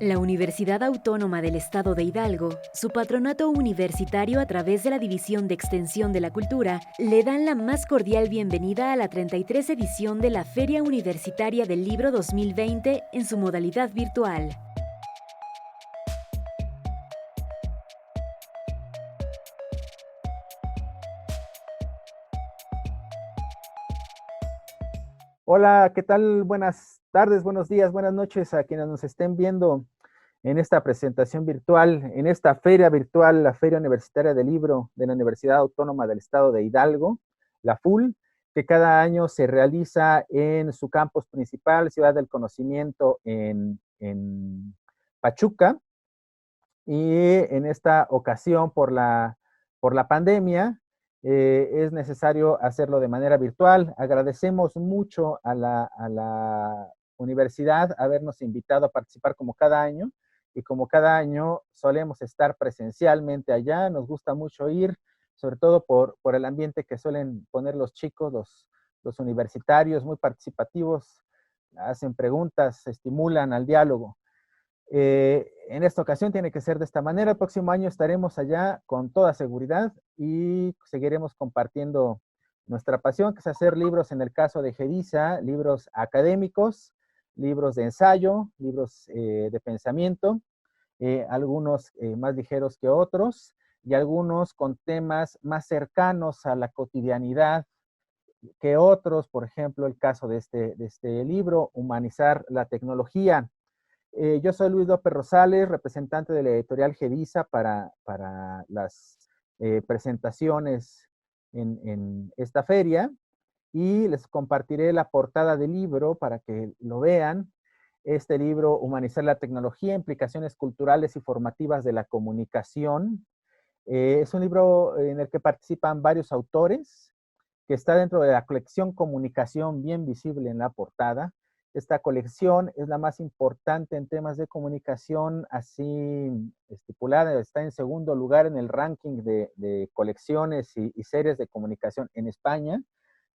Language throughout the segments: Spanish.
La Universidad Autónoma del Estado de Hidalgo, su patronato universitario a través de la División de Extensión de la Cultura, le dan la más cordial bienvenida a la 33 edición de la Feria Universitaria del Libro 2020 en su modalidad virtual. Hola, ¿qué tal? Buenas tardes, buenos días, buenas noches a quienes nos estén viendo en esta presentación virtual, en esta feria virtual, la Feria Universitaria del Libro de la Universidad Autónoma del Estado de Hidalgo, la FUL, que cada año se realiza en su campus principal, Ciudad del Conocimiento, en Pachuca. Y en esta ocasión, por la pandemia, es necesario hacerlo de manera virtual. Agradecemos mucho a la universidad habernos invitado a participar como cada año, y como cada año solemos estar presencialmente allá. Nos gusta mucho ir, sobre todo por el ambiente que suelen poner los chicos, los universitarios, muy participativos, hacen preguntas, estimulan al diálogo. En esta ocasión tiene que ser de esta manera. El próximo año estaremos allá con toda seguridad y seguiremos compartiendo nuestra pasión, que es hacer libros, en el caso de Gedisa, libros académicos, libros de ensayo, libros de pensamiento, algunos más ligeros que otros, y algunos con temas más cercanos a la cotidianidad que otros. Por ejemplo, el caso de este libro, Humanizar la Tecnología. Yo soy Luis López Rosales, representante de la editorial Gedisa para las presentaciones en esta feria, y les compartiré la portada del libro para que lo vean. Este libro, Humanizar la Tecnología, implicaciones culturales y formativas de la comunicación, es un libro en el que participan varios autores, que está dentro de la colección Comunicación, bien visible en la portada. Esta colección es la más importante en temas de comunicación, así estipulada. Está en segundo lugar en el ranking de colecciones y series de comunicación en España,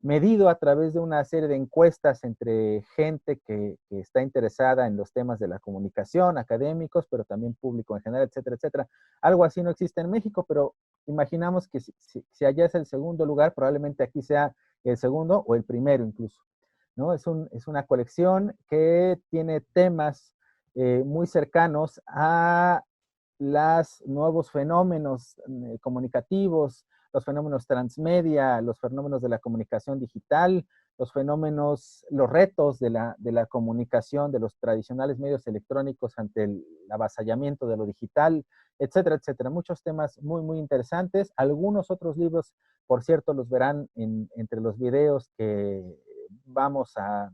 medido a través de una serie de encuestas entre gente que está interesada en los temas de la comunicación, académicos, pero también público en general, etcétera, etcétera. Algo así no existe en México, pero imaginamos que si allá es el segundo lugar, probablemente aquí sea el segundo o el primero incluso, ¿no? Es una colección que tiene temas muy cercanos a los nuevos fenómenos comunicativos, los fenómenos transmedia, los fenómenos de la comunicación digital, los retos de la comunicación de los tradicionales medios electrónicos ante el avasallamiento de lo digital, etcétera, etcétera. Muchos temas muy, muy interesantes. Algunos otros libros, por cierto, los verán entre los videos que vamos a,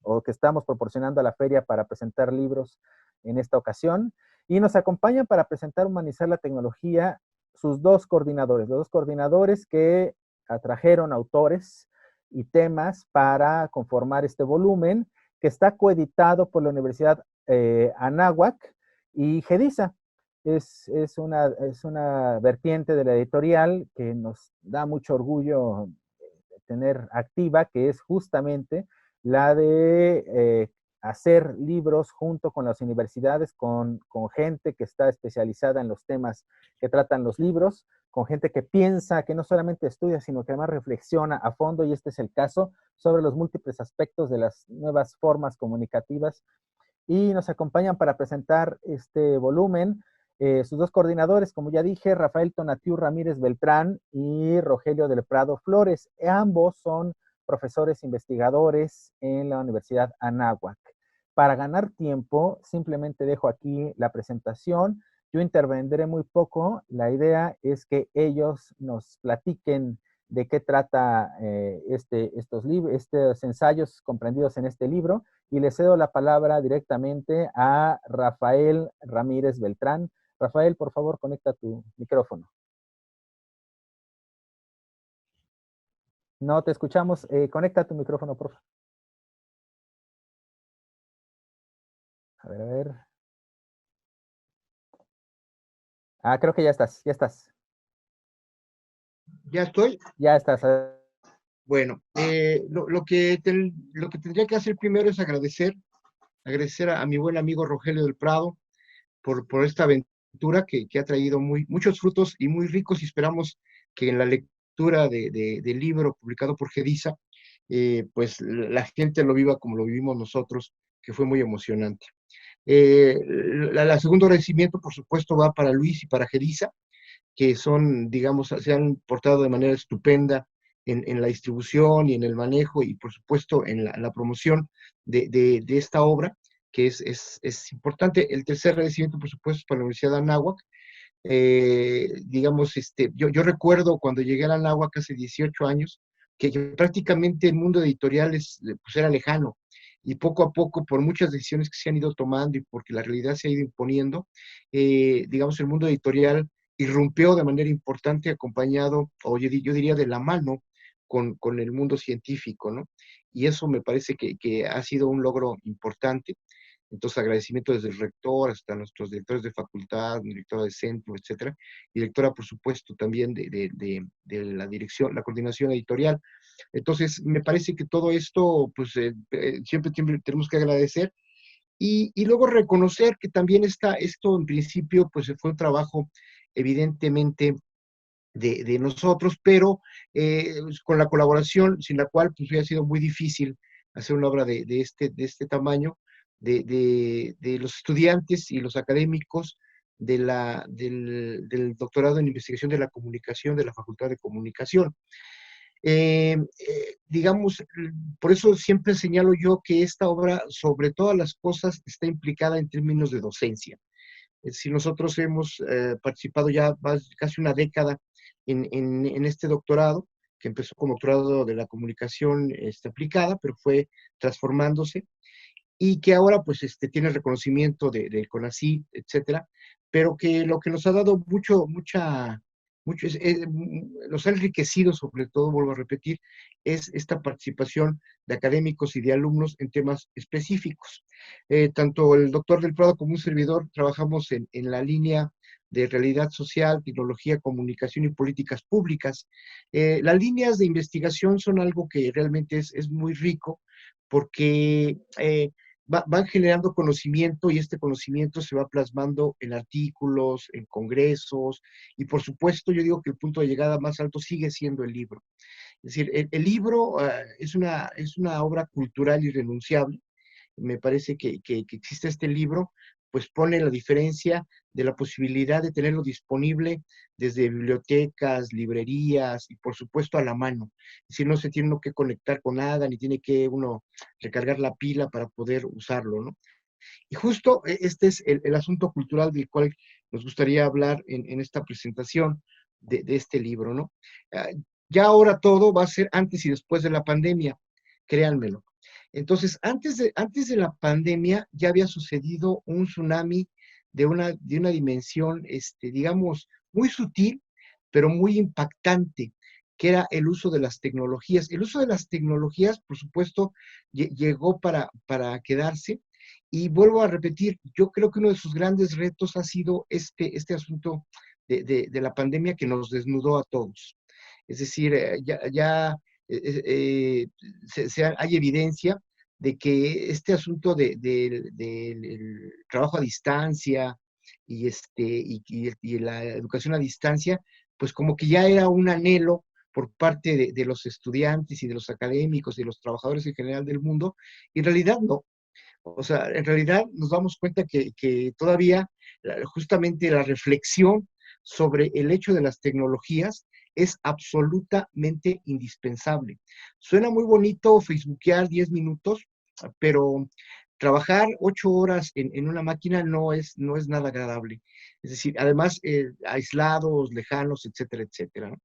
o que estamos proporcionando a la feria para presentar libros en esta ocasión. Y nos acompañan para presentar Humanizar la Tecnología sus los dos coordinadores que atrajeron autores y temas para conformar este volumen, que está coeditado por la Universidad Anáhuac y Gedisa. Es una vertiente de la editorial que nos da mucho orgullo tener activa, que es justamente la de hacer libros junto con las universidades, con gente que está especializada en los temas que tratan los libros, con gente que piensa, que no solamente estudia, sino que además reflexiona a fondo, y este es el caso, sobre los múltiples aspectos de las nuevas formas comunicativas. Y nos acompañan para presentar este volumen sus dos coordinadores, como ya dije, Rafael Tonatiu Ramírez Beltrán y Rogelio del Prado Flores. Ambos son profesores investigadores en la Universidad Anáhuac. Para ganar tiempo, simplemente dejo aquí la presentación. Yo intervendré muy poco. La idea es que ellos nos platiquen de qué trata estos ensayos comprendidos en este libro, y le cedo la palabra directamente a Rafael Ramírez Beltrán. Rafael, por favor, conecta tu micrófono. No te escuchamos. Conecta tu micrófono, por favor. A ver, a ver. Ah, creo que ya estás, ya estás. Ya estoy. Ya estás. Bueno, lo que tendría que hacer primero es agradecer agradecer a mi buen amigo Rogelio del Prado por esta aventura que ha traído muchos frutos y muy ricos, y esperamos que en la lectura del libro publicado por Gedisa, pues la gente lo viva como lo vivimos nosotros, que fue muy emocionante. La segundo agradecimiento, por supuesto, va para Luis y para Gedisa, que son, digamos, se han portado de manera estupenda en la distribución y en el manejo y, por supuesto, en la promoción de esta obra, que es importante. El tercer agradecimiento, por supuesto, es para la Universidad de Anáhuac. Digamos, yo recuerdo cuando llegué a la Anáhuac hace 18 años, que prácticamente el mundo editorial pues era lejano, y poco a poco, por muchas decisiones que se han ido tomando y porque la realidad se ha ido imponiendo, digamos, el mundo editorial irrumpió de manera importante, acompañado, o yo diría de la mano, con el mundo científico, ¿no? Y eso me parece que ha sido un logro importante. Entonces, agradecimiento desde el rector hasta nuestros directores de facultad, directora de centro, etcétera, y directora, por supuesto, también de la dirección, la coordinación editorial. Entonces, me parece que todo esto, pues, siempre tenemos que agradecer, y luego reconocer que también esto en principio, pues, fue un trabajo evidentemente de nosotros, pero con la colaboración, sin la cual pues hubiera sido muy difícil hacer una obra de este tamaño, de los estudiantes y los académicos del doctorado en investigación de la comunicación de la Facultad de Comunicación. Digamos, por eso siempre señalo yo que esta obra, sobre todas las cosas, está implicada en términos de docencia. Es decir, nosotros hemos participado ya casi una década en este doctorado, que empezó como doctorado de la comunicación aplicada, pero fue transformándose, y que ahora pues tiene reconocimiento del CONACYT, etcétera, pero que lo que nos ha dado mucho nos ha enriquecido, sobre todo, vuelvo a repetir, es esta participación de académicos y de alumnos en temas específicos. Tanto el doctor del Prado como un servidor trabajamos en la línea de realidad social, tecnología, comunicación y políticas públicas. Las líneas de investigación son algo que realmente es muy rico, porque van generando conocimiento, y este conocimiento se va plasmando en artículos, en congresos, y por supuesto yo digo que el punto de llegada más alto sigue siendo el libro. Es decir, el libro es una obra cultural irrenunciable. Me parece que existe este libro, pues pone la diferencia de la posibilidad de tenerlo disponible desde bibliotecas, librerías y por supuesto a la mano. Es decir, no se tiene uno que conectar con nada, ni tiene que uno recargar la pila para poder usarlo, ¿no? Y justo este es el asunto cultural del cual nos gustaría hablar en esta presentación de este libro, ¿no? Ah, ya ahora todo va a ser antes y después de la pandemia, créanmelo. Entonces, antes de la pandemia ya había sucedido un tsunami de una dimensión, digamos, muy sutil, pero muy impactante, que era el uso de las tecnologías. El uso de las tecnologías, por supuesto, llegó para quedarse. Y vuelvo a repetir, yo creo que uno de sus grandes retos ha sido este asunto de la pandemia, que nos desnudó a todos. Es decir, ya hay evidencia de que este asunto del trabajo a distancia y la educación a distancia, pues como que ya era un anhelo por parte de los estudiantes y de los académicos y de los trabajadores en general del mundo, y en realidad no. O sea, en realidad nos damos cuenta que todavía justamente la reflexión sobre el hecho de las tecnologías es absolutamente indispensable. Suena muy bonito facebookear 10 minutos, pero trabajar 8 horas en una máquina no es nada agradable. Es decir, además, aislados, lejanos, etcétera, etcétera, ¿no?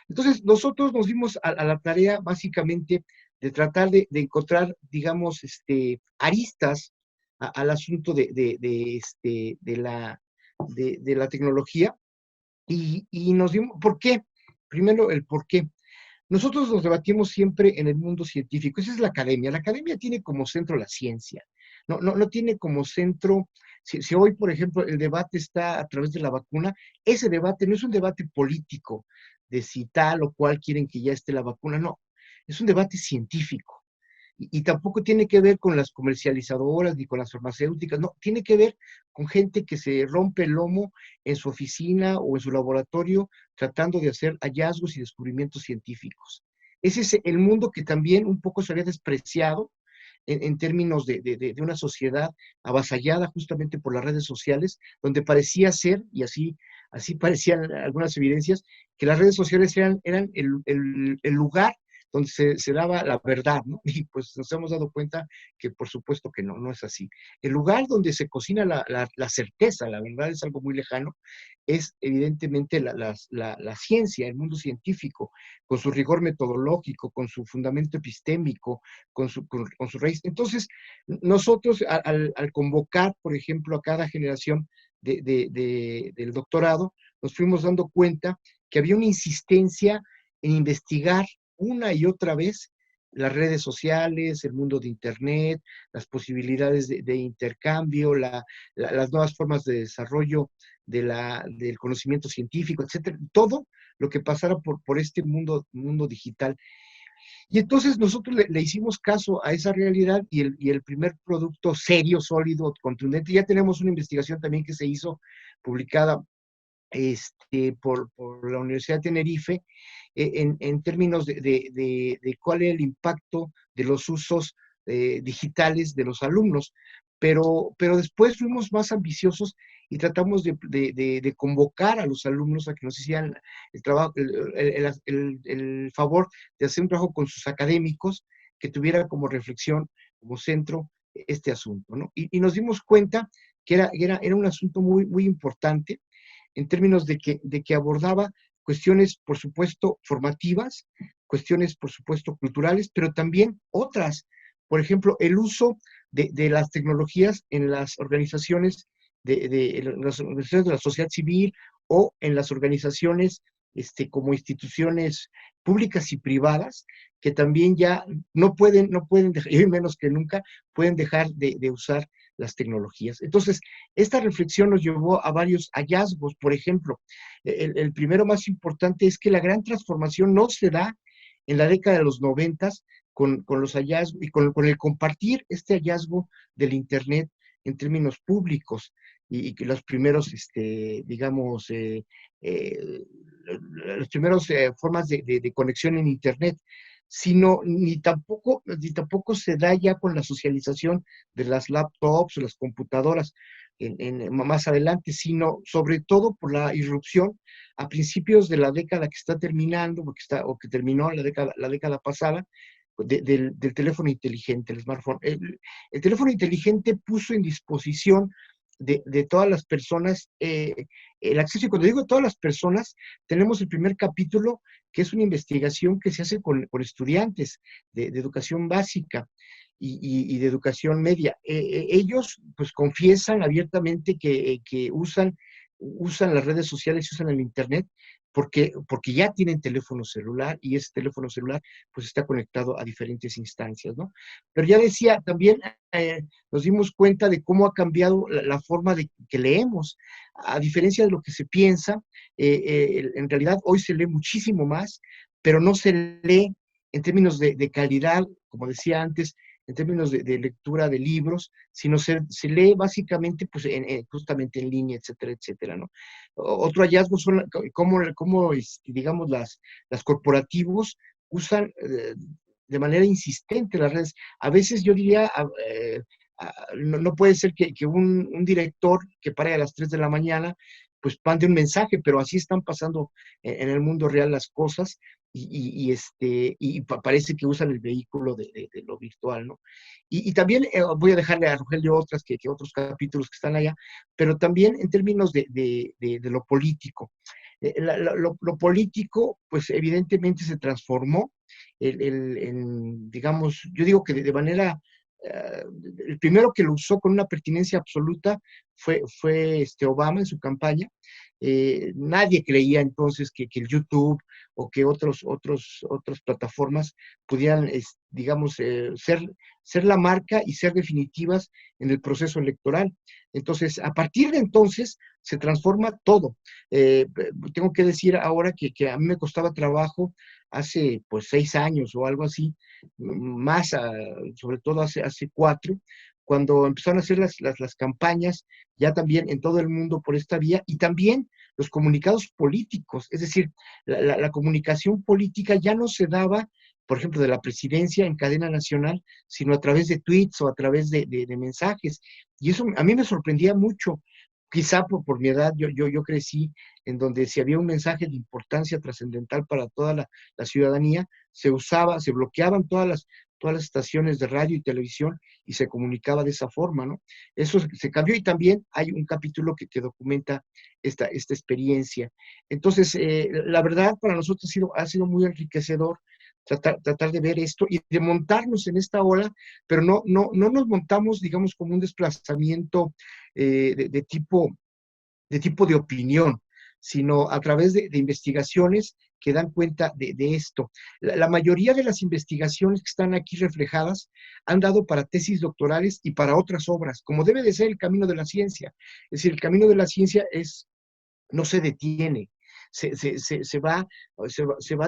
Entonces, nosotros nos dimos a la tarea básicamente de tratar de encontrar, digamos, aristas al asunto de la tecnología, y nos dimos, ¿por qué? Primero, el por qué. Nosotros nos debatimos siempre en el mundo científico, esa es la academia. La academia tiene como centro la ciencia, no tiene como centro, si hoy, por ejemplo, el debate está a través de la vacuna, ese debate no es un debate político de si tal o cual quieren que ya esté la vacuna, no, es un debate científico. y tampoco tiene que ver con las comercializadoras ni con las farmacéuticas, no, tiene que ver con gente que se rompe el lomo en su oficina o en su laboratorio tratando de hacer hallazgos y descubrimientos científicos. Ese es el mundo que también un poco se había despreciado en términos de una sociedad avasallada justamente por las redes sociales, donde parecía ser, y así parecían algunas evidencias, que las redes sociales eran el lugar donde se daba la verdad, ¿no? Y pues nos hemos dado cuenta que por supuesto que no es así. El lugar donde se cocina la certeza, la verdad es algo muy lejano, es evidentemente la ciencia, el mundo científico, con su rigor metodológico, con su fundamento epistémico, con su raíz. Entonces, nosotros al convocar, por ejemplo, a cada generación del doctorado, nos fuimos dando cuenta que había una insistencia en investigar una y otra vez las redes sociales, el mundo de Internet, las posibilidades de intercambio, las nuevas formas de desarrollo del conocimiento científico, etcétera, todo lo que pasara por este mundo digital. Y entonces nosotros le hicimos caso a esa realidad y el primer producto serio, sólido, contundente, ya tenemos una investigación también que se hizo, publicada por la Universidad de Tenerife, en términos de cuál es el impacto de los usos digitales de los alumnos. Pero después fuimos más ambiciosos y tratamos de convocar a los alumnos a que nos hicieran el trabajo, el favor de hacer un trabajo con sus académicos que tuviera como reflexión, como centro, este asunto, ¿no? Y nos dimos cuenta que era un asunto muy, muy importante en términos de que abordaba cuestiones, por supuesto, formativas, cuestiones, por supuesto, culturales, pero también otras. Por ejemplo, el uso de las tecnologías en las organizaciones las organizaciones de la sociedad civil o en las organizaciones como instituciones públicas y privadas, que también ya no pueden dejar, y menos que nunca, pueden dejar de usar las tecnologías. Entonces, esta reflexión nos llevó a varios hallazgos. Por ejemplo, el primero más importante es que la gran transformación no se da en la década de los 90 con los hallazgos y con el compartir este hallazgo del Internet en términos públicos y que los primeros, digamos, las primeras formas de conexión en Internet, sino ni tampoco se da ya con la socialización de las laptops o las computadoras más adelante, sino sobre todo por la irrupción a principios de la década que está terminando, o que terminó la década pasada, del teléfono inteligente, el smartphone. El teléfono inteligente puso en disposición de todas las personas el acceso, y cuando digo todas las personas, tenemos el primer capítulo, que es una investigación que se hace con estudiantes de educación básica y de educación media. Ellos pues confiesan abiertamente que usan las redes sociales y usan el Internet porque ya tienen teléfono celular y ese teléfono celular pues está conectado a diferentes instancias, ¿no? Pero ya decía, también nos dimos cuenta de cómo ha cambiado la forma de que leemos. A diferencia de lo que se piensa, en realidad hoy se lee muchísimo más, pero no se lee en términos de calidad, como decía antes, en términos de lectura de libros, sino se lee básicamente pues, justamente en línea, etcétera, etcétera, ¿no? Otro hallazgo son cómo digamos, las corporativos usan de manera insistente las redes. A veces yo diría, no puede ser que un director que pare a las 3 de la mañana, pues mande un mensaje, pero así están pasando en el mundo real las cosas, y parece que usan el vehículo de lo virtual, ¿no? Y también voy a dejarle a Rogelio que otros capítulos que están allá, pero también en términos de lo político. Lo político, pues evidentemente se transformó, digamos, yo digo que de manera, el primero que lo usó con una pertinencia absoluta fue Obama en su campaña. Nadie creía entonces que el YouTube o que otras plataformas pudieran, digamos, ser la marca y ser definitivas en el proceso electoral. Entonces, a partir de entonces, se transforma todo. Tengo que decir ahora que a mí me costaba trabajo hace pues 6 años o algo así, más, sobre todo hace 4, cuando empezaron a hacer las campañas ya también en todo el mundo por esta vía, y también los comunicados políticos, es decir, la comunicación política ya no se daba, por ejemplo, de la presidencia en cadena nacional, sino a través de tweets o a través de mensajes. Y eso a mí me sorprendía mucho. Quizá por mi edad, yo crecí en donde si había un mensaje de importancia trascendental para toda la ciudadanía, se bloqueaban todas las estaciones de radio y televisión y se comunicaba de esa forma, ¿no? Eso se cambió, y también hay un capítulo que documenta esta experiencia. Entonces, la verdad, para nosotros ha sido muy enriquecedor tratar de ver esto y de montarnos en esta ola, pero no nos montamos, digamos, como un desplazamiento de tipo de opinión, sino a través de investigaciones que dan cuenta de esto. La mayoría de las investigaciones que están aquí reflejadas han dado para tesis doctorales y para otras obras, como debe de ser el camino de la ciencia. Es decir, el camino de la ciencia no se detiene, se va,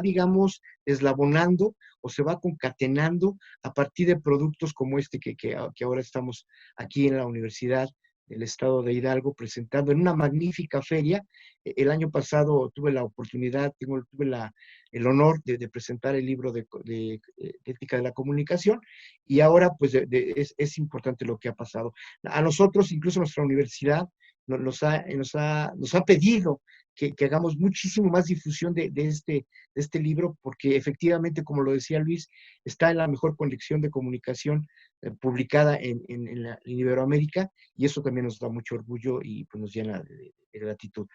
digamos, eslabonando o se va concatenando a partir de productos como este que ahora estamos aquí en la Universidad del Estado de Hidalgo presentando en una magnífica feria. El año pasado tuve la oportunidad, tuve el honor de presentar el libro de Ética de la Comunicación, y ahora pues es importante lo que ha pasado. A nosotros, incluso nuestra universidad, nos ha pedido que hagamos muchísimo más difusión de este libro, porque efectivamente, como lo decía Luis, está en la mejor colección de comunicación publicada en Iberoamérica, y eso también nos da mucho orgullo y pues nos llena de gratitud.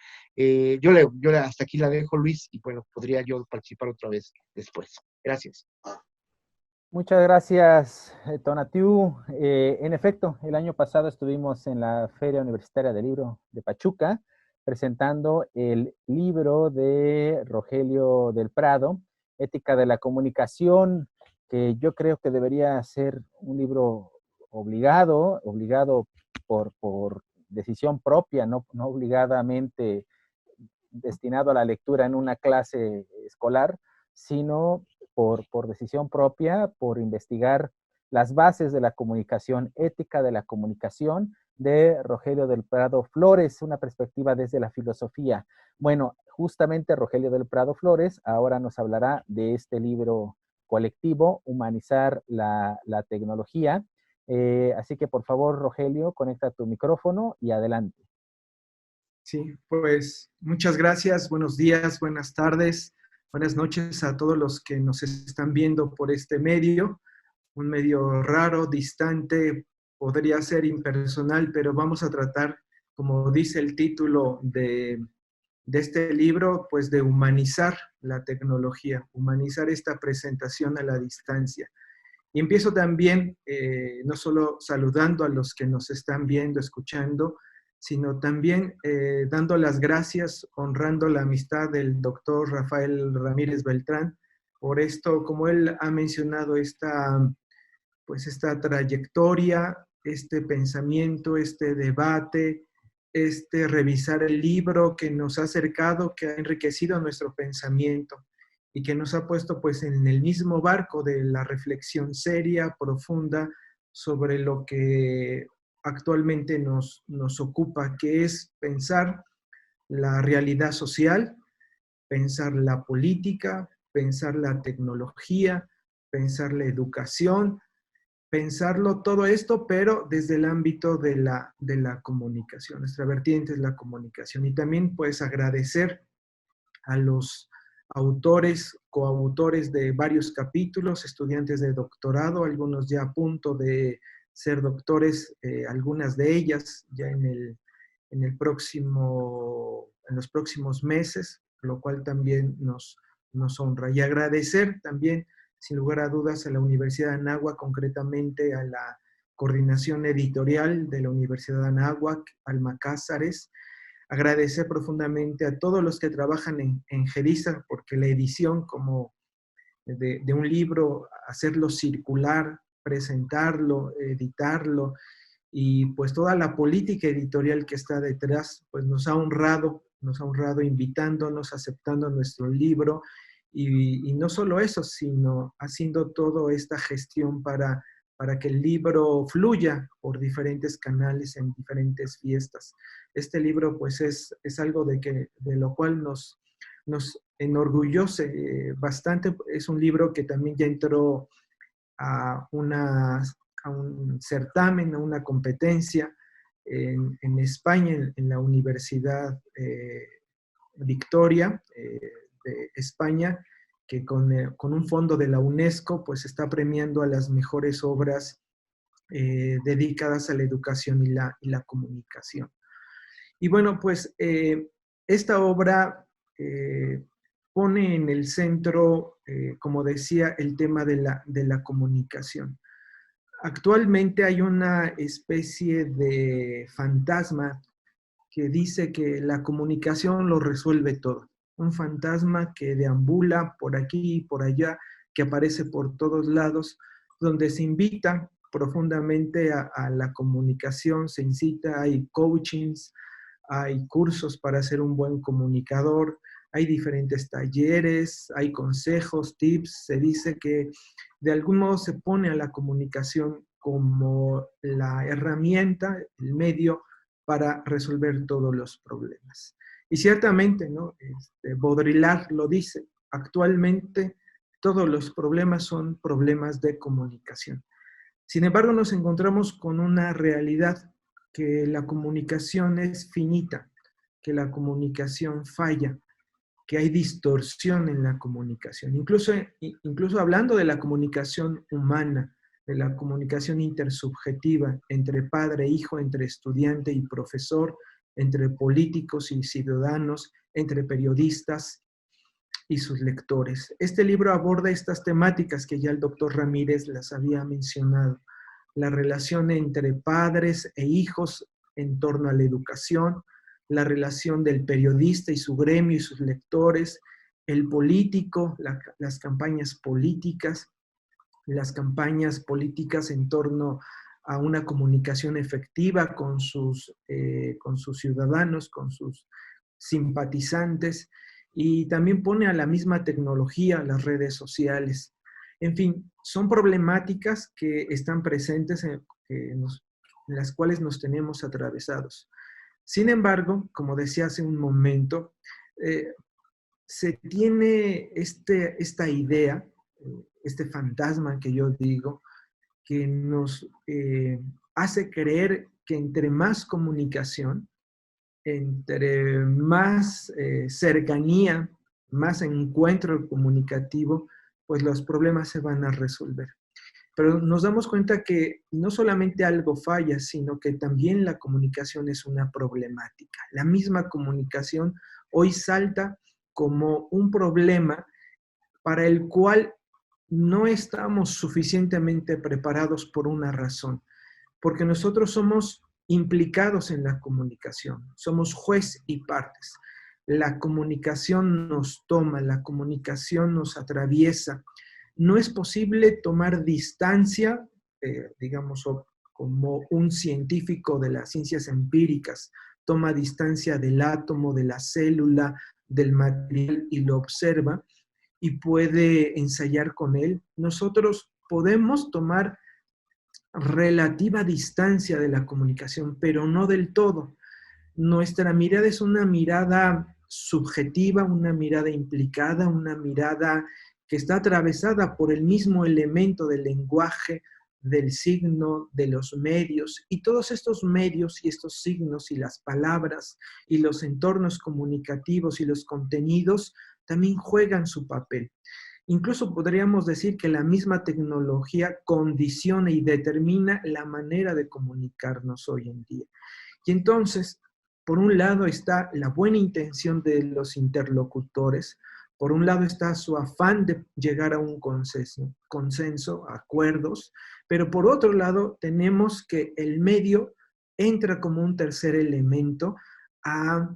Hasta aquí la dejo, Luis, y bueno, podría yo participar otra vez después. Gracias. Muchas gracias, Tonatiu. En efecto, el año pasado estuvimos en la Feria Universitaria del Libro de Pachuca presentando el libro de Rogelio del Prado, Ética de la Comunicación, que yo creo que debería ser un libro obligado por decisión propia, no obligadamente destinado a la lectura en una clase escolar, sino por decisión propia, por investigar las bases de la comunicación, ética de la comunicación, de Rogelio del Prado Flores, una perspectiva desde la filosofía. Bueno, justamente Rogelio del Prado Flores ahora nos hablará de este libro colectivo, Humanizar la tecnología. Así que por favor, Rogelio, conecta tu micrófono y adelante. Sí, pues muchas gracias, buenos días, buenas tardes, buenas noches a todos los que nos están viendo por este medio, un medio raro, distante, podría ser impersonal, pero vamos a tratar, como dice el título de este libro, pues de humanizar la tecnología, humanizar esta presentación a la distancia. Y empiezo también, no solo saludando a los que nos están viendo, escuchando, sino también dando las gracias, honrando la amistad del doctor Rafael Ramírez Beltrán, por esto, como él ha mencionado, esta trayectoria, este pensamiento, este debate, este revisar el libro que nos ha acercado, que ha enriquecido nuestro pensamiento y que nos ha puesto pues en el mismo barco de la reflexión seria, profunda, sobre lo que actualmente nos ocupa, que es pensar la realidad social, pensar la política, pensar la tecnología, pensar la educación, pensarlo todo esto, pero desde el ámbito de la comunicación. Nuestra vertiente es la comunicación. Y también pues agradecer a los autores, coautores de varios capítulos, estudiantes de doctorado, algunos ya a punto de ser doctores, algunas de ellas ya en los próximos meses, lo cual también nos honra. Y agradecer también, sin lugar a dudas, a la Universidad de Anáhuac, concretamente a la coordinación editorial de la Universidad de Anáhuac, Alma Cázares. Agradecer profundamente a todos los que trabajan en GEDISA, porque la edición como de un libro, hacerlo circular, presentarlo, editarlo, y pues toda la política editorial que está detrás, pues nos ha honrado invitándonos, aceptando nuestro libro, y no solo eso, sino haciendo toda esta gestión para que el libro fluya por diferentes canales en diferentes fiestas. Este libro pues es algo de lo cual nos enorgullece bastante. Es un libro que también ya entró a un certamen, a una competencia en España, en la Universidad Victoria de España, que con un fondo de la UNESCO pues está premiando a las mejores obras dedicadas a la educación y la comunicación. Y bueno, pues esta obra pone en el centro, como decía, el tema de la comunicación. Actualmente hay una especie de fantasma que dice que la comunicación lo resuelve todo. Un fantasma que deambula por aquí y por allá, que aparece por todos lados, donde se invita profundamente a la comunicación, se incita, hay coachings, hay cursos para ser un buen comunicador, hay diferentes talleres, hay consejos, tips. Se dice que de algún modo se pone a la comunicación como la herramienta, el medio para resolver todos los problemas. Y ciertamente, ¿no? Baudrillard lo dice, actualmente todos los problemas son problemas de comunicación. Sin embargo, nos encontramos con una realidad, que la comunicación es finita, que la comunicación falla, que hay distorsión en la comunicación. Incluso hablando de la comunicación humana, de la comunicación intersubjetiva entre padre e hijo, entre estudiante y profesor, entre políticos y ciudadanos, entre periodistas y sus lectores. Este libro aborda estas temáticas que ya el doctor Ramírez las había mencionado. La relación entre padres e hijos en torno a la educación, la relación del periodista y su gremio y sus lectores, el político, las campañas políticas en torno a una comunicación efectiva con sus ciudadanos, con sus simpatizantes, y también pone a la misma tecnología, las redes sociales. En fin, son problemáticas que están presentes en las cuales nos tenemos atravesados. Sin embargo, como decía hace un momento, se tiene esta idea, este fantasma que yo digo, que nos hace creer que entre más comunicación, entre más cercanía, más encuentro comunicativo, pues los problemas se van a resolver. Pero nos damos cuenta que no solamente algo falla, sino que también la comunicación es una problemática. La misma comunicación hoy salta como un problema para el cual no estamos suficientemente preparados por una razón, porque nosotros somos implicados en la comunicación, somos juez y partes. La comunicación nos toma, la comunicación nos atraviesa. No es posible tomar distancia, digamos, como un científico de las ciencias empíricas toma distancia del átomo, de la célula, del material y lo observa y puede ensayar con él. Nosotros podemos tomar relativa distancia de la comunicación, pero no del todo. Nuestra mirada es una mirada subjetiva, una mirada implicada, una mirada que está atravesada por el mismo elemento del lenguaje, del signo, de los medios, y todos estos medios y estos signos y las palabras y los entornos comunicativos y los contenidos también juegan su papel. Incluso podríamos decir que la misma tecnología condiciona y determina la manera de comunicarnos hoy en día. Y entonces, por un lado está la buena intención de los interlocutores, por un lado está su afán de llegar a un consenso, acuerdos, pero por otro lado tenemos que el medio entra como un tercer elemento a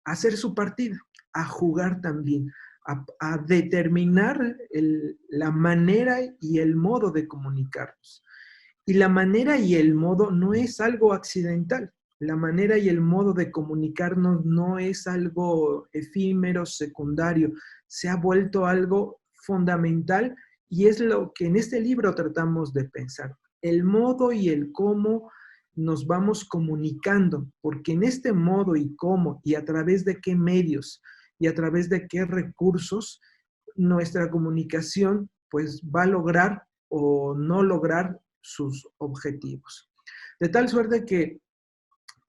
hacer su partida, a jugar también, a determinar la manera y el modo de comunicarnos. Y la manera y el modo no es algo accidental. La manera y el modo de comunicarnos no es algo efímero, secundario, se ha vuelto algo fundamental y es lo que en este libro tratamos de pensar. El modo y el cómo nos vamos comunicando, porque en este modo y cómo y a través de qué medios y a través de qué recursos nuestra comunicación pues va a lograr o no lograr sus objetivos. De tal suerte que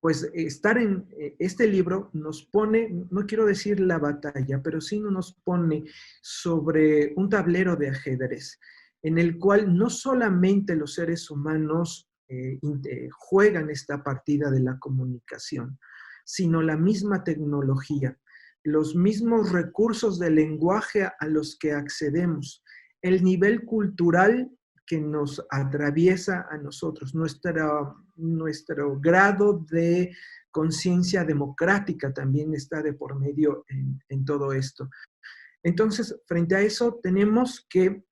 pues estar en este libro nos pone, no quiero decir la batalla, pero sí nos pone sobre un tablero de ajedrez, en el cual no solamente los seres humanos juegan esta partida de la comunicación, sino la misma tecnología, los mismos recursos de lenguaje a los que accedemos, el nivel cultural que nos atraviesa a nosotros, nuestro grado de conciencia democrática también está de por medio en todo esto. Entonces, frente a eso, tenemos que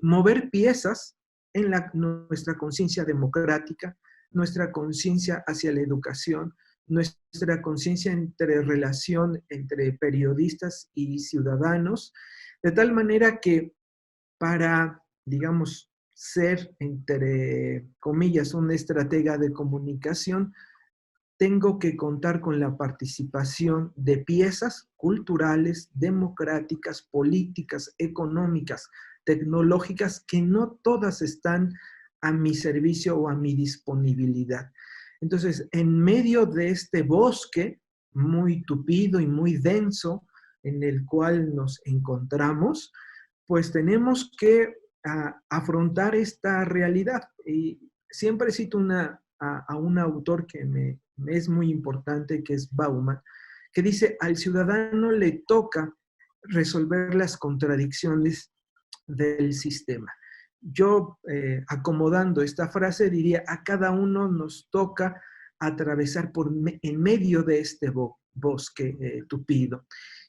mover piezas en nuestra conciencia democrática, nuestra conciencia hacia la educación, nuestra conciencia entre relación entre periodistas y ciudadanos, de tal manera que para, digamos, ser, entre comillas, un estratega de comunicación, tengo que contar con la participación de piezas culturales, democráticas, políticas, económicas, tecnológicas, que no todas están a mi servicio o a mi disponibilidad. Entonces, en medio de este bosque muy tupido y muy denso en el cual nos encontramos, pues tenemos que afrontar esta realidad. Y siempre cito a un autor que me es muy importante, que es Bauman, que dice, al ciudadano le toca resolver las contradicciones del sistema. Yo, acomodando esta frase, diría, a cada uno nos toca atravesar en medio de este bosque tupido.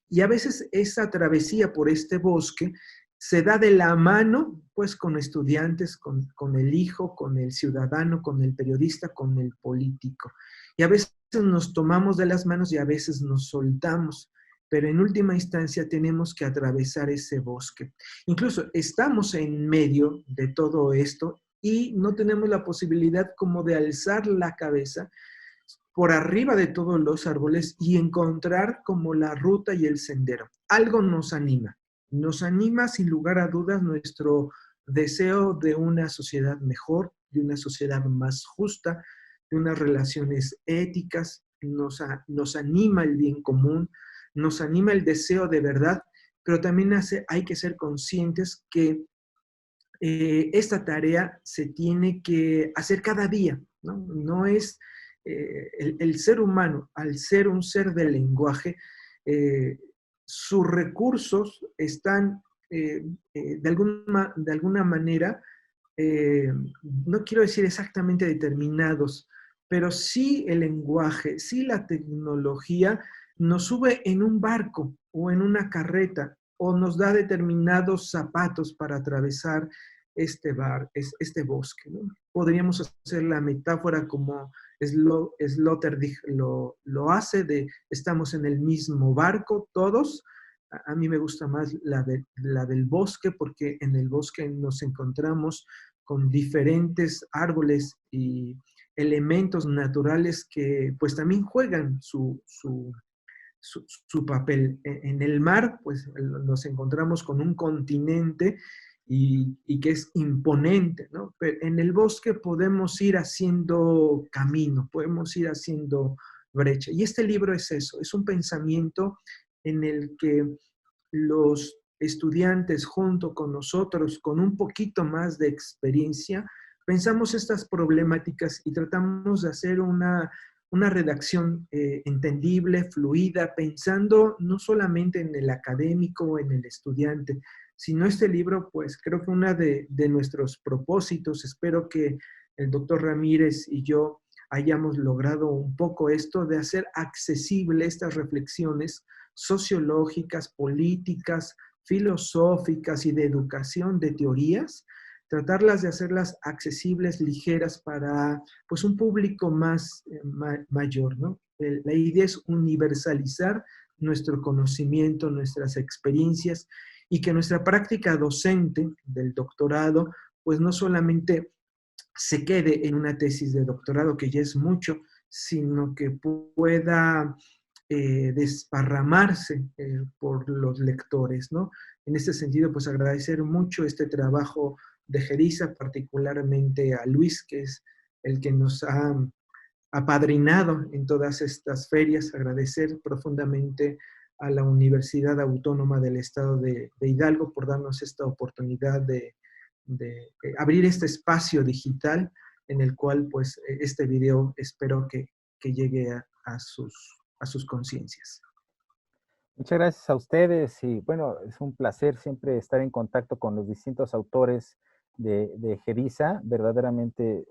Y a veces esa travesía por este bosque se da de la mano, pues, con estudiantes, con el hijo, con el ciudadano, con el periodista, con el político. Y a veces nos tomamos de las manos y a veces nos soltamos, pero en última instancia tenemos que atravesar ese bosque. Incluso estamos en medio de todo esto y no tenemos la posibilidad como de alzar la cabeza por arriba de todos los árboles y encontrar como la ruta y el sendero. Algo nos anima. Nos anima sin lugar a dudas nuestro deseo de una sociedad mejor, de una sociedad más justa, de unas relaciones éticas, nos anima el bien común, nos anima el deseo de verdad, pero también hay que ser conscientes que esta tarea se tiene que hacer cada día, ¿no? No es el ser humano, al ser un ser del lenguaje, sus recursos están de alguna manera, no quiero decir exactamente determinados, pero sí el lenguaje, sí la tecnología nos sube en un barco o en una carreta o nos da determinados zapatos para atravesar este bosque, ¿no? Podríamos hacer la metáfora como Sloterdijk lo hace, estamos en el mismo barco todos. A mí me gusta más la del bosque, porque en el bosque nos encontramos con diferentes árboles y elementos naturales que pues también juegan su papel. En el mar pues nos encontramos con un continente y que es imponente, ¿no? Pero en el bosque podemos ir haciendo camino, podemos ir haciendo brecha. Y este libro es eso, es un pensamiento en el que los estudiantes junto con nosotros, con un poquito más de experiencia, pensamos estas problemáticas y tratamos de hacer una redacción entendible, fluida, pensando no solamente en el académico o en el estudiante, sino este libro, pues creo que uno de nuestros propósitos, espero que el doctor Ramírez y yo hayamos logrado un poco esto de hacer accesible estas reflexiones sociológicas, políticas, filosóficas y de educación, de teorías, tratarlas de hacerlas accesibles, ligeras para pues un público más mayor, ¿no? La idea es universalizar nuestro conocimiento, nuestras experiencias y que nuestra práctica docente del doctorado pues no solamente se quede en una tesis de doctorado, que ya es mucho, sino que pueda desparramarse por los lectores, ¿no? En este sentido, pues agradecer mucho este trabajo de Geriza, particularmente a Luis, que es el que nos ha apadrinado en todas estas ferias, agradecer profundamente a la Universidad Autónoma del Estado de Hidalgo por darnos esta oportunidad de abrir este espacio digital en el cual pues este video espero que llegue a sus conciencias. Muchas gracias a ustedes y bueno, es un placer siempre estar en contacto con los distintos autores de Geriza. Verdaderamente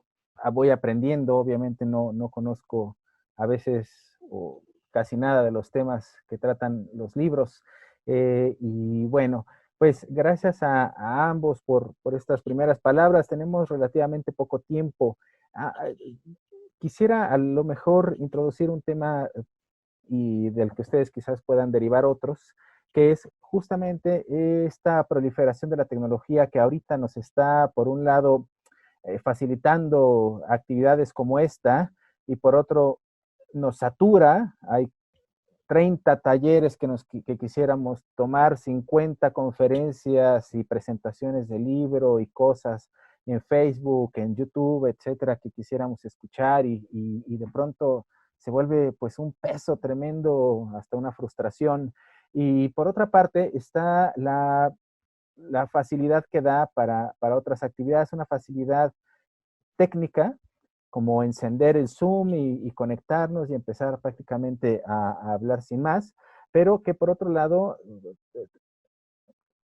voy aprendiendo, obviamente no conozco a veces o casi nada de los temas que tratan los libros. Y bueno, pues gracias a ambos por estas primeras palabras. Tenemos relativamente poco tiempo. Quisiera a lo mejor introducir un tema y del que ustedes quizás puedan derivar otros, que es justamente esta proliferación de la tecnología que ahorita nos está, por un lado, facilitando actividades como esta, y por otro, nos satura. Hay 30 talleres que quisiéramos tomar, 50 conferencias y presentaciones de libro y cosas en Facebook, en YouTube, etcétera, que quisiéramos escuchar y de pronto se vuelve pues un peso tremendo, hasta una frustración. Y por otra parte está la facilidad que da para otras actividades, una facilidad técnica, como encender el Zoom y conectarnos y empezar prácticamente a hablar sin más, pero que por otro lado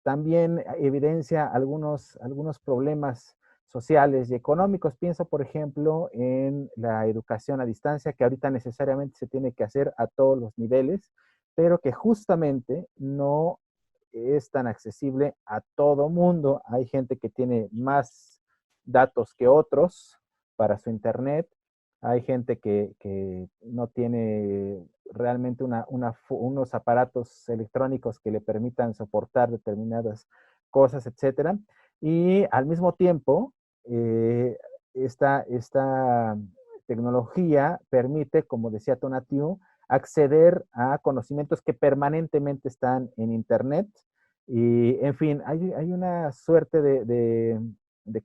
también evidencia algunos problemas sociales y económicos. Pienso, por ejemplo, en la educación a distancia, que ahorita necesariamente se tiene que hacer a todos los niveles, pero que justamente no es tan accesible a todo mundo. Hay gente que tiene más datos que otros para su internet. Hay gente que no tiene realmente unos aparatos electrónicos que le permitan soportar determinadas cosas, etcétera. Y al mismo tiempo, esta tecnología permite, como decía Tonatiuh, acceder a conocimientos que permanentemente están en internet. Y, en fin, hay una suerte de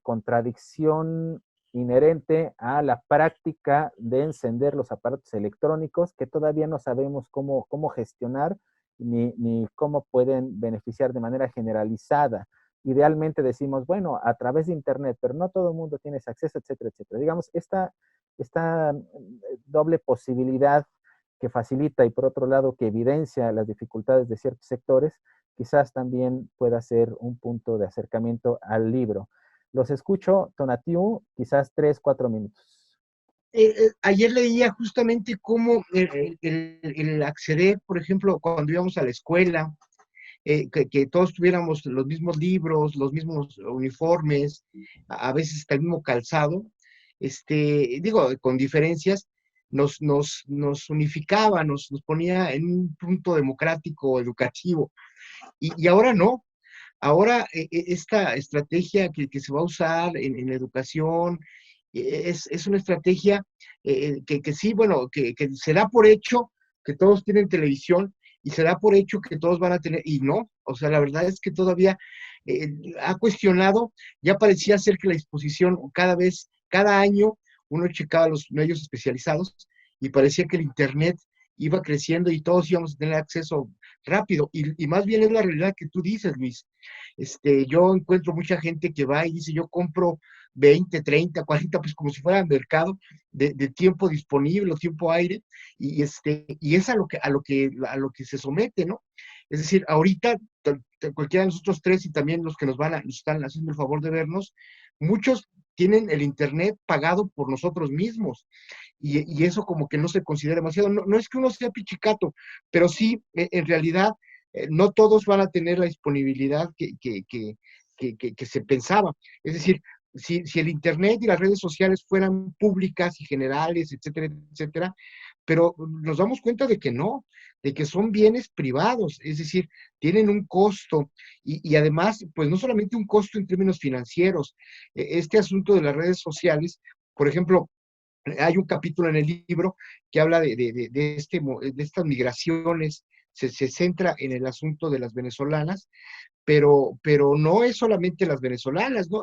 contradicción inherente a la práctica de encender los aparatos electrónicos que todavía no sabemos cómo gestionar ni cómo pueden beneficiar de manera generalizada. Idealmente decimos, bueno, a través de internet, pero no todo el mundo tiene ese acceso, etcétera, etcétera. Digamos, esta doble posibilidad que facilita y por otro lado que evidencia las dificultades de ciertos sectores, quizás también pueda ser un punto de acercamiento al libro. Los escucho, Tonatiuh, quizás 3-4 minutos. Ayer leía justamente cómo el acceder, por ejemplo, cuando íbamos a la escuela, que todos tuviéramos los mismos libros, los mismos uniformes, a veces hasta el mismo calzado, digo, con diferencias, nos unificaba, nos ponía en un punto democrático, educativo, y ahora no. Ahora, esta estrategia que se va a usar en la educación es una estrategia que sí, bueno, que se da por hecho que todos tienen televisión y se da por hecho que todos van a tener, y no, o sea, la verdad es que todavía ha cuestionado, ya parecía ser que la exposición cada año, uno checaba los medios especializados y parecía que el internet iba creciendo y todos íbamos a tener acceso rápido, y más bien es la realidad que tú dices, Luis. Yo encuentro mucha gente que va y dice, yo compro 20, 30, 40, pues como si fuera mercado de tiempo disponible o tiempo aire, y es a lo que se somete, ¿no? Es decir, ahorita cualquiera de nosotros tres y también los que nos están haciendo el favor de vernos, muchos tienen el internet pagado por nosotros mismos, y eso como que no se considera demasiado. No es que uno sea pichicato, pero sí, en realidad, no todos van a tener la disponibilidad que que se pensaba. Es decir, si el Internet y las redes sociales fueran públicas y generales, etcétera, etcétera, pero nos damos cuenta de que no, de que son bienes privados, es decir, tienen un costo y además, pues no solamente un costo en términos financieros, este asunto de las redes sociales, por ejemplo, hay un capítulo en el libro que habla de estas migraciones, se centra en el asunto de las venezolanas, pero no es solamente las venezolanas, ¿no?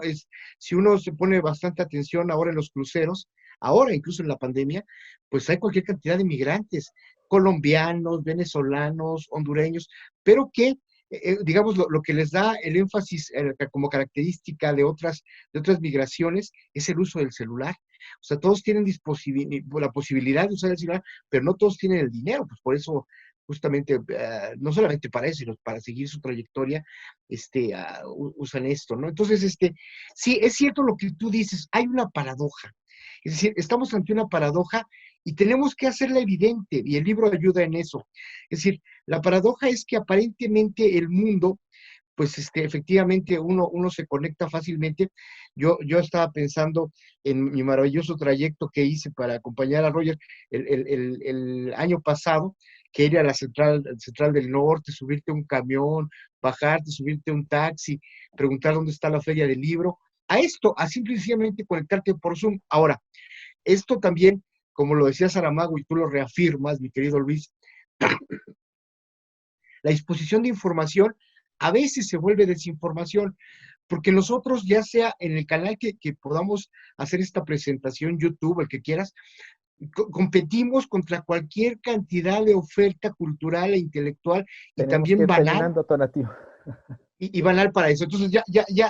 Si uno se pone bastante atención ahora en los cruceros, ahora incluso en la pandemia, pues hay cualquier cantidad de migrantes, colombianos, venezolanos, hondureños, pero que, digamos, lo que les da el énfasis como característica de otras migraciones es el uso del celular. O sea, todos tienen la posibilidad de usar el celular, pero no todos tienen el dinero, pues por eso justamente, no solamente para eso, sino para seguir su trayectoria, usan esto, ¿no? Entonces, sí, es cierto lo que tú dices, hay una paradoja. Es decir, estamos ante una paradoja y tenemos que hacerla evidente, y el libro ayuda en eso. Es decir, la paradoja es que aparentemente el mundo, pues efectivamente uno se conecta fácilmente. Yo estaba pensando en mi maravilloso trayecto que hice para acompañar a Roger el año pasado, que ir a la central del norte, subirte a un camión, bajarte, subirte a un taxi, preguntar dónde está la feria del libro, a esto, a simplemente conectarte por Zoom. Ahora, esto también, como lo decía Saramago y tú lo reafirmas, mi querido Luis, la disposición de información a veces se vuelve desinformación, porque nosotros, ya sea en el canal que podamos hacer esta presentación, YouTube, el que quieras, competimos contra cualquier cantidad de oferta cultural e intelectual y Tenemos que también ir banal, terminando, Tonatiuh. y banal para eso. Entonces, ya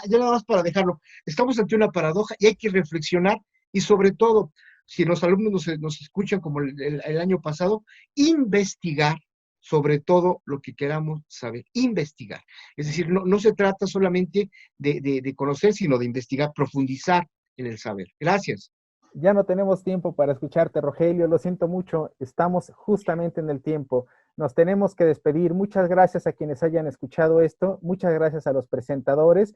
nada más para dejarlo. Estamos ante una paradoja y hay que reflexionar y sobre todo, si los alumnos nos escuchan como el año pasado, investigar sobre todo lo que queramos saber, investigar. Es decir, no se trata solamente de conocer, sino de investigar, profundizar en el saber. Gracias. Ya no tenemos tiempo para escucharte, Rogelio, lo siento mucho, estamos justamente en el tiempo. Nos tenemos que despedir. Muchas gracias a quienes hayan escuchado esto, muchas gracias a los presentadores.